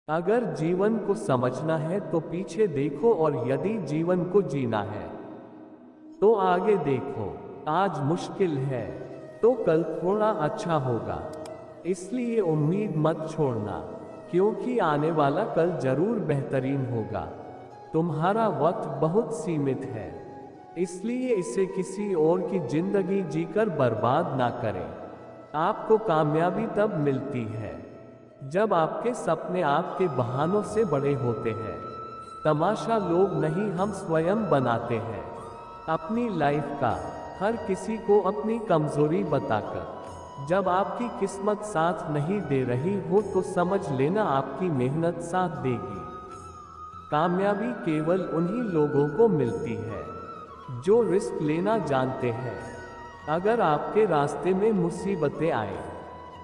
अगर जीवन को समझना है तो पीछे देखो, और यदि जीवन को जीना है तो आगे देखो। आज मुश्किल है तो कल थोड़ा अच्छा होगा, इसलिए उम्मीद मत छोड़ना, क्योंकि आने वाला कल जरूर बेहतरीन होगा। तुम्हारा वक्त बहुत सीमित है, इसलिए इसे किसी और की जिंदगी जीकर बर्बाद ना करें। आपको कामयाबी तब मिलती है जब आपके सपने आपके बहानों से बड़े होते हैं। तमाशा लोग नहीं, हम स्वयं बनाते हैं अपनी लाइफ का, हर किसी को अपनी कमजोरी बताकर। जब आपकी किस्मत साथ नहीं दे रही हो तो समझ लेना आपकी मेहनत साथ देगी। कामयाबी केवल उन्हीं लोगों को मिलती है जो रिस्क लेना जानते हैं। अगर आपके रास्ते में मुसीबतें आए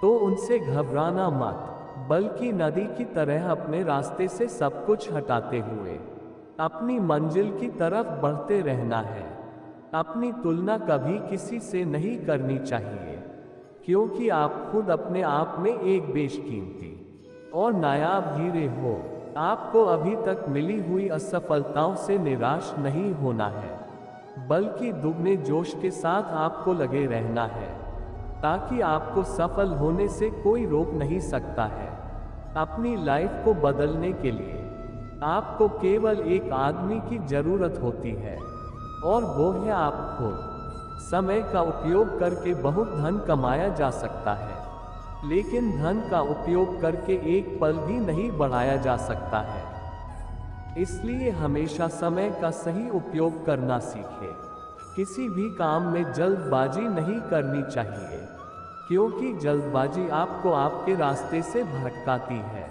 तो उनसे घबराना मत, बल्कि नदी की तरह अपने रास्ते से सब कुछ हटाते हुए अपनी मंजिल की तरफ बढ़ते रहना है। अपनी तुलना कभी किसी से नहीं करनी चाहिए, क्योंकि आप खुद अपने आप में एक बेशकीमती और नायाब हीरे हो। आपको अभी तक मिली हुई असफलताओं से निराश नहीं होना है, बल्कि दुगने जोश के साथ आपको लगे रहना है, ताकि आपको सफल होने से कोई रोक नहीं सकता है। अपनी लाइफ को बदलने के लिए आपको केवल एक आदमी की जरूरत होती है, और वो है आप खुद। समय का उपयोग करके बहुत धन कमाया जा सकता है, लेकिन धन का उपयोग करके एक पल भी नहीं बढ़ाया जा सकता है। इसलिए हमेशा समय का सही उपयोग करना सीखें। किसी भी काम में जल्दबाजी नहीं करनी चाहिए, क्योंकि जल्दबाजी आपको आपके रास्ते से भटकाती है।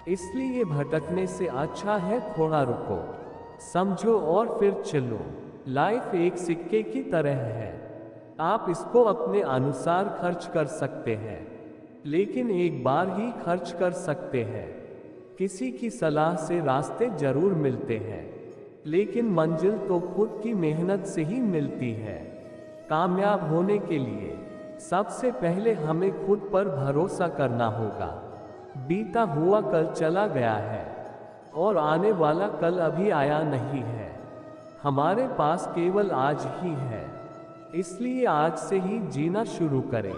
इसलिए भटकने से अच्छा है थोड़ा रुको, समझो और फिर चलो। लाइफ एक सिक्के की तरह है, आप इसको अपने अनुसार खर्च कर सकते हैं, लेकिन एक बार ही खर्च कर सकते हैं। किसी की सलाह से रास्ते जरूर मिलते हैं, लेकिन मंजिल तो खुद की मेहनत से ही मिलती है। कामयाब होने के लिए सबसे पहले हमें खुद पर भरोसा करना होगा। बीता हुआ कल चला गया है, और आने वाला कल अभी आया नहीं है। हमारे पास केवल आज ही है, इसलिए आज से ही जीना शुरू करें।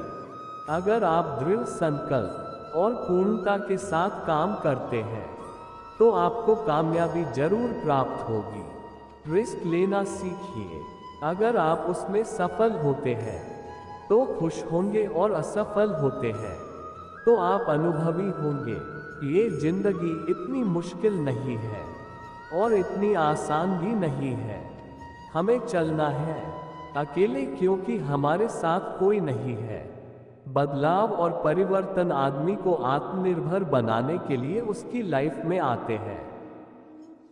अगर आप दृढ़ संकल्प और पूर्णता के साथ काम करते हैं तो आपको कामयाबी जरूर प्राप्त होगी। रिस्क लेना सीखिए, अगर आप उसमें सफल होते हैं तो खुश होंगे, और असफल होते हैं तो आप अनुभवी होंगे। ये जिंदगी इतनी मुश्किल नहीं है और इतनी आसान भी नहीं है। हमें चलना है अकेले, क्योंकि हमारे साथ कोई नहीं है। बदलाव और परिवर्तन आदमी को आत्मनिर्भर बनाने के लिए उसकी लाइफ में आते हैं।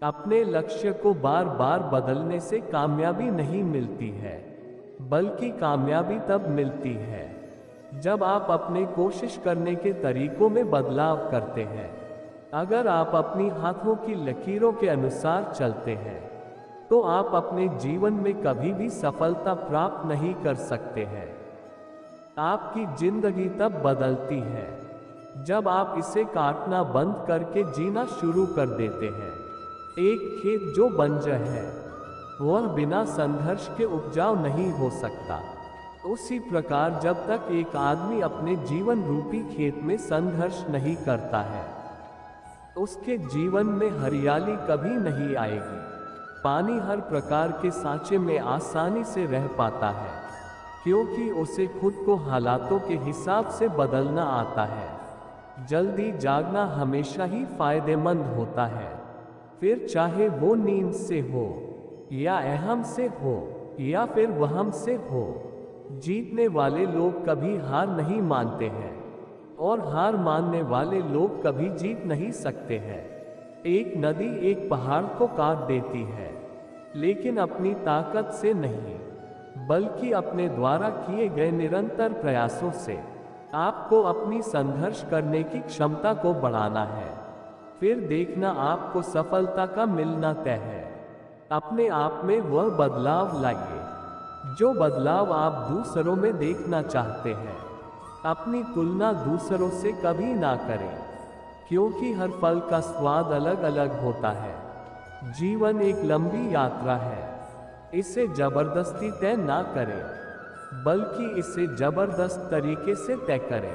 अपने लक्ष्य को बार बार बदलने से कामयाबी नहीं मिलती है, बल्कि कामयाबी तब मिलती है जब आप अपने कोशिश करने के तरीकों में बदलाव करते हैं। अगर आप अपनी हाथों की लकीरों के अनुसार चलते हैं तो आप अपने जीवन में कभी भी सफलता प्राप्त नहीं कर सकते हैं। आपकी जिंदगी तब बदलती है जब आप इसे काटना बंद करके जीना शुरू कर देते हैं। एक खेत जो बंजर है वह बिना संघर्ष के उपजाऊ नहीं हो सकता। उसी प्रकार जब तक एक आदमी अपने जीवन रूपी खेत में संघर्ष नहीं करता है, उसके जीवन में हरियाली कभी नहीं आएगी। पानी हर प्रकार के सांचे में आसानी से रह पाता है, क्योंकि उसे खुद को हालातों के हिसाब से बदलना आता है। जल्दी जागना हमेशा ही फायदेमंद होता है, फिर चाहे वो नींद से हो, या अहम से हो, या फिर वहम से हो। जीतने वाले लोग कभी हार नहीं मानते हैं, और हार मानने वाले लोग कभी जीत नहीं सकते हैं। एक नदी एक पहाड़ को काट देती है, लेकिन अपनी ताकत से नहीं, बल्कि अपने द्वारा किए गए निरंतर प्रयासों से। आपको अपनी संघर्ष करने की क्षमता को बढ़ाना है, फिर देखना आपको सफलता का मिलना तय है। अपने आप में वह बदलाव लाइए जो बदलाव आप दूसरों में देखना चाहते हैं। अपनी तुलना दूसरों से कभी ना करें, क्योंकि हर फल का स्वाद अलग अलग होता है। जीवन एक लंबी यात्रा है, इसे जबरदस्ती तय ना करें, बल्कि इसे जबरदस्त तरीके से तय करें।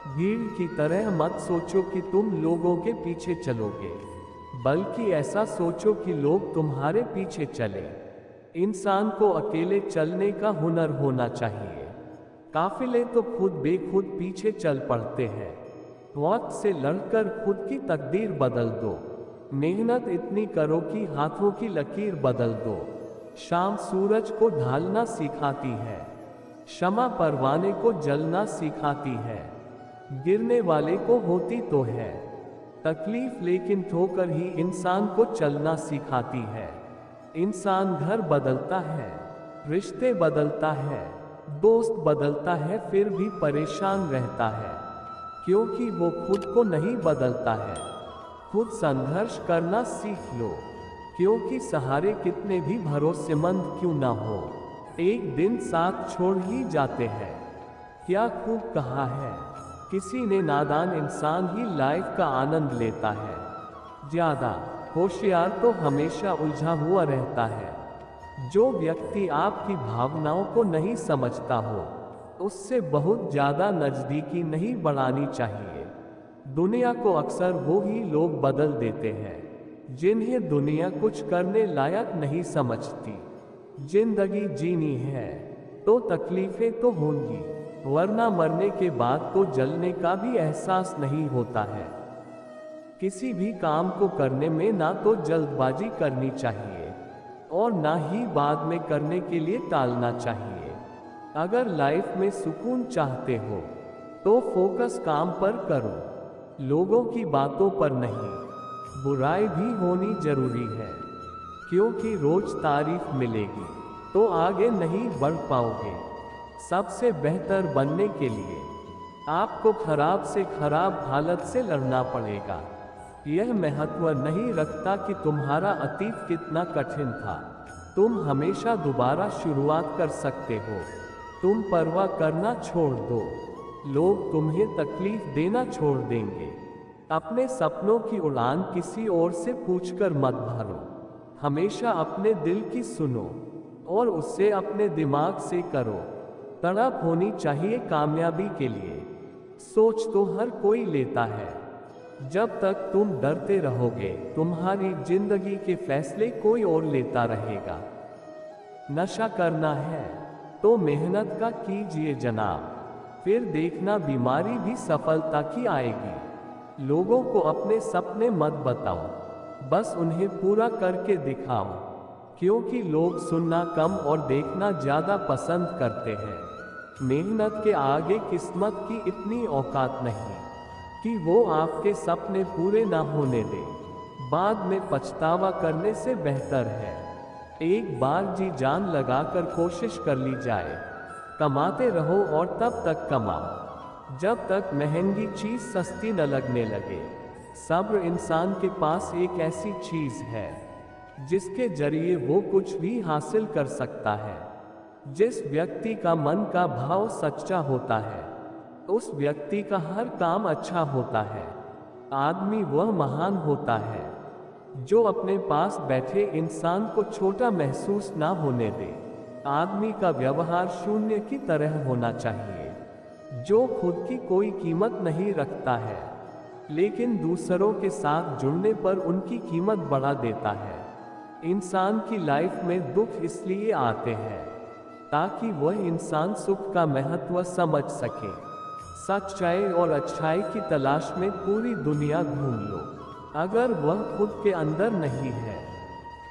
भीड़ की तरह मत सोचो कि तुम लोगों के पीछे चलोगे, बल्कि ऐसा सोचो कि लोग तुम्हारे पीछे चले। इंसान को अकेले चलने का हुनर होना चाहिए। काफिले तो खुद बेखुद पीछे चल पड़ते हैं। वक्त से लड़कर खुद की तकदीर बदल दो। मेहनत इतनी करो कि हाथों की लकीर बदल दो। शाम सूरज को ढालना सिखाती है, क्षमा परवाने को जलना सिखाती है। गिरने वाले को होती तो है तकलीफ, लेकिन ठोकर ही इंसान को चलना सिखाती है। इंसान घर बदलता है, रिश्ते बदलता है, दोस्त बदलता है, फिर भी परेशान रहता है, क्योंकि वो खुद को नहीं बदलता है। खुद संघर्ष करना सीख लो, क्योंकि सहारे कितने भी भरोसेमंद क्यों ना हो, एक दिन साथ छोड़ ही जाते हैं। क्या खूब कहा है किसी ने, नादान इंसान ही लाइफ का आनंद लेता है। ज्यादा होशियार तो हमेशा उलझा हुआ रहता है। जो व्यक्ति आपकी भावनाओं को नहीं समझता हो, उससे बहुत ज्यादा नजदीकी नहीं बढ़ानी चाहिए। दुनिया को अक्सर वो ही लोग बदल देते हैं जिन्हें दुनिया कुछ करने लायक नहीं समझती। जिंदगी जीनी है तो तकलीफें तो होंगी, वरना मरने के बाद तो जलने का भी एहसास नहीं होता है। किसी भी काम को करने में ना तो जल्दबाजी करनी चाहिए और ना ही बाद में करने के लिए टालना चाहिए। अगर लाइफ में सुकून चाहते हो तो फोकस काम पर करो, लोगों की बातों पर नहीं। बुराई भी होनी जरूरी है, क्योंकि रोज तारीफ मिलेगी तो आगे नहीं बढ़ पाओगे। सबसे बेहतर बनने के लिए आपको खराब से खराब हालत से लड़ना पड़ेगा। यह महत्व नहीं रखता कि तुम्हारा अतीत कितना कठिन था, तुम हमेशा दोबारा शुरुआत कर सकते हो। तुम परवाह करना छोड़ दो, लोग तुम्हें तकलीफ देना छोड़ देंगे। अपने सपनों की उड़ान किसी और से पूछकर मत भरो, हमेशा अपने दिल की सुनो और उससे अपने दिमाग से करो। तड़प होनी चाहिए कामयाबी के लिए, सोच तो हर कोई लेता है। जब तक तुम डरते रहोगे, तुम्हारी जिंदगी के फैसले कोई और लेता रहेगा। नशा करना है तो मेहनत का कीजिए जनाब, फिर देखना बीमारी भी सफलता की आएगी। लोगों को अपने सपने मत बताओ, बस उन्हें पूरा करके दिखाओ, क्योंकि लोग सुनना कम और देखना ज्यादा पसंद करते हैं। मेहनत के आगे किस्मत की इतनी औकात नहीं कि वो आपके सपने पूरे ना होने दे। बाद में पछतावा करने से बेहतर है एक बार जी जान लगाकर कोशिश कर ली जाए। कमाते रहो और तब तक कमाओ जब तक महंगी चीज सस्ती न लगने लगे। सब्र इंसान के पास एक ऐसी चीज है जिसके जरिए वो कुछ भी हासिल कर सकता है। जिस व्यक्ति का मन का भाव सच्चा होता है, उस व्यक्ति का हर काम अच्छा होता है। आदमी वह महान होता है जो अपने पास बैठे इंसान को छोटा महसूस ना होने दे। आदमी का व्यवहार शून्य की तरह होना चाहिए, जो खुद की कोई कीमत नहीं रखता है, लेकिन दूसरों के साथ जुड़ने पर उनकी कीमत बढ़ा देता है। इंसान की लाइफ में दुख इसलिए आते हैं ताकि वह इंसान सुख का महत्व समझ सके। सच्चाई और अच्छाई की तलाश में पूरी दुनिया घूम लो, अगर वह खुद के अंदर नहीं है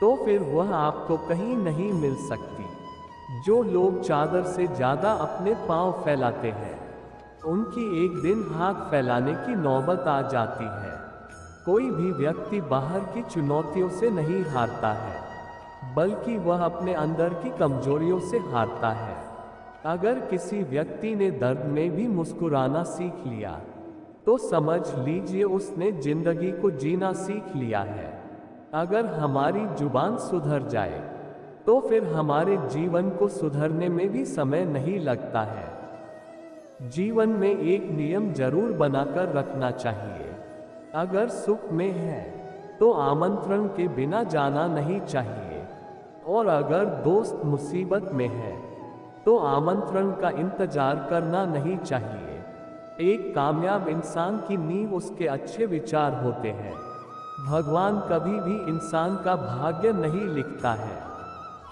तो फिर वह आपको कहीं नहीं मिल सकती। जो लोग चादर से ज्यादा अपने पांव फैलाते हैं, उनकी एक दिन हाथ फैलाने की नौबत आ जाती है। कोई भी व्यक्ति बाहर की चुनौतियों से नहीं हारता है, बल्कि वह अपने अंदर की कमजोरियों से हारता है। अगर किसी व्यक्ति ने दर्द में भी मुस्कुराना सीख लिया, तो समझ लीजिए उसने जिंदगी को जीना सीख लिया है। अगर हमारी जुबान सुधर जाए, तो फिर हमारे जीवन को सुधरने में भी समय नहीं लगता है। जीवन में एक नियम जरूर बनाकर रखना चाहिए, अगर सुख में है तो आमंत्रण के बिना जाना नहीं चाहिए, और अगर दोस्त मुसीबत में है तो आमंत्रण का इंतजार करना नहीं चाहिए। एक कामयाब इंसान की नींव उसके अच्छे विचार होते हैं। भगवान कभी भी इंसान का भाग्य नहीं लिखता है,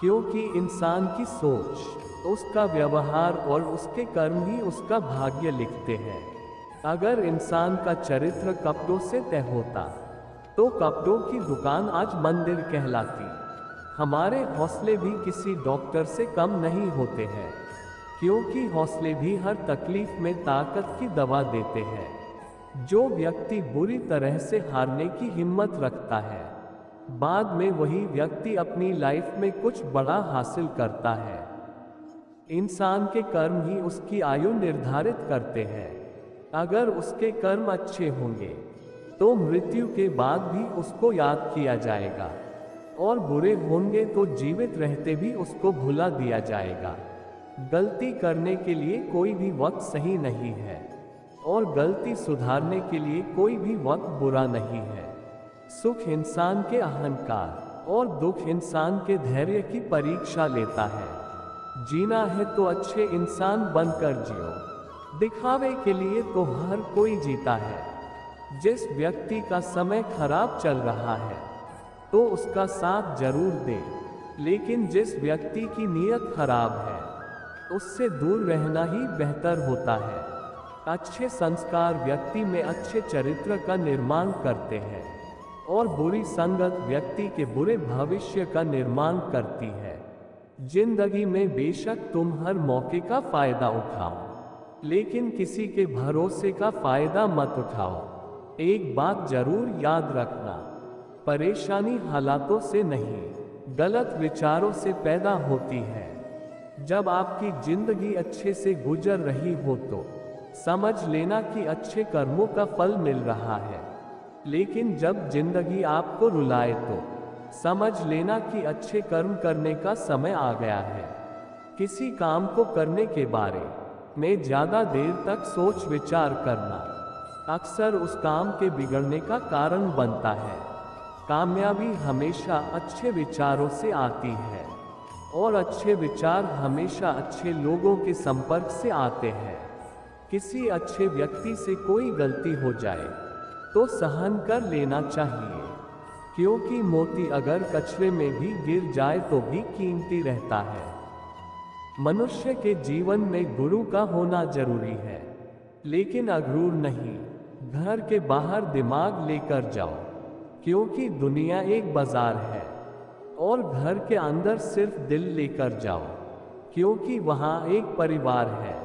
क्योंकि इंसान की सोच, उसका व्यवहार और उसके कर्म ही उसका भाग्य लिखते हैं। अगर इंसान का चरित्र कपड़ों से तय होता तो कपड़ों की दुकान आज मंदिर कहलाती। हमारे हौसले भी किसी डॉक्टर से कम नहीं होते हैं, क्योंकि हौसले भी हर तकलीफ में ताकत की दवा देते हैं। जो व्यक्ति बुरी तरह से हारने की हिम्मत रखता है, बाद में वही व्यक्ति अपनी लाइफ में कुछ बड़ा हासिल करता है। इंसान के कर्म ही उसकी आयु निर्धारित करते हैं। अगर उसके कर्म अच्छे होंगे तो मृत्यु के बाद भी उसको याद किया जाएगा, और बुरे होंगे तो जीवित रहते भी उसको भुला दिया जाएगा। गलती करने के लिए कोई भी वक्त सही नहीं है, और गलती सुधारने के लिए कोई भी वक्त बुरा नहीं है। सुख इंसान के अहंकार और दुख इंसान के धैर्य की परीक्षा लेता है। जीना है तो अच्छे इंसान बनकर जियो, दिखावे के लिए तो हर कोई जीता है। जिस व्यक्ति का समय खराब चल रहा है तो उसका साथ जरूर दे, लेकिन जिस व्यक्ति की नीयत खराब है उससे दूर रहना ही बेहतर होता है। अच्छे संस्कार व्यक्ति में अच्छे चरित्र का निर्माण करते हैं, और बुरी संगत व्यक्ति के बुरे भविष्य का निर्माण करती है। जिंदगी में बेशक तुम हर मौके का फायदा उठाओ, लेकिन किसी के भरोसे का फायदा मत उठाओ। एक बात जरूर याद रखना, परेशानी हालातों से नहीं, गलत विचारों से पैदा होती है। जब आपकी जिंदगी अच्छे से गुजर रही हो तो समझ लेना कि अच्छे कर्मों का फल मिल रहा है, लेकिन जब जिंदगी आपको रुलाए तो समझ लेना कि अच्छे कर्म करने का समय आ गया है। किसी काम को करने के बारे में ज़्यादा देर तक सोच विचार करना अक्सर उस काम के बिगड़ने का कारण बनता है। कामयाबी हमेशा अच्छे विचारों से आती है, और अच्छे विचार हमेशा अच्छे लोगों के संपर्क से आते हैं। किसी अच्छे व्यक्ति से कोई गलती हो जाए तो सहन कर लेना चाहिए, क्योंकि मोती अगर कचरे में भी गिर जाए तो भी कीमती रहता है। मनुष्य के जीवन में गुरु का होना जरूरी है, लेकिन अक्रूर नहीं। घर के बाहर दिमाग लेकर जाओ, क्योंकि दुनिया एक बाजार है, और घर के अंदर सिर्फ दिल लेकर जाओ, क्योंकि वहाँ एक परिवार है।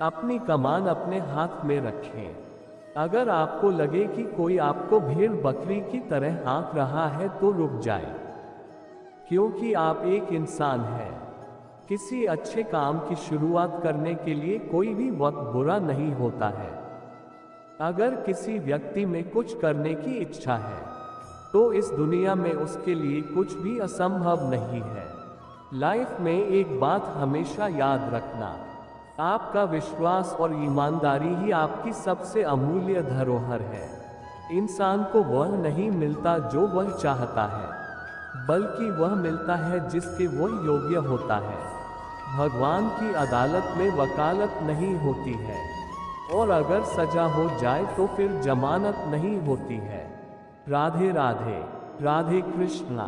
अपनी कमान अपने हाथ में रखें। अगर आपको लगे कि कोई आपको भेड़ बकरी की तरह हाँक रहा है तो रुक जाए, क्योंकि आप एक इंसान हैं। किसी अच्छे काम की शुरुआत करने के लिए कोई भी वक्त बुरा नहीं होता है। अगर किसी व्यक्ति में कुछ करने की इच्छा है तो इस दुनिया में उसके लिए कुछ भी असंभव नहीं है। लाइफ में एक बात हमेशा याद रखना, आपका विश्वास और ईमानदारी ही आपकी सबसे अमूल्य धरोहर है। इंसान को वह नहीं मिलता जो वह चाहता है, बल्कि वह मिलता है जिसके वह योग्य होता है। भगवान की अदालत में वकालत नहीं होती है, और अगर सजा हो जाए तो फिर जमानत नहीं होती है। राधे राधे, राधे कृष्णा।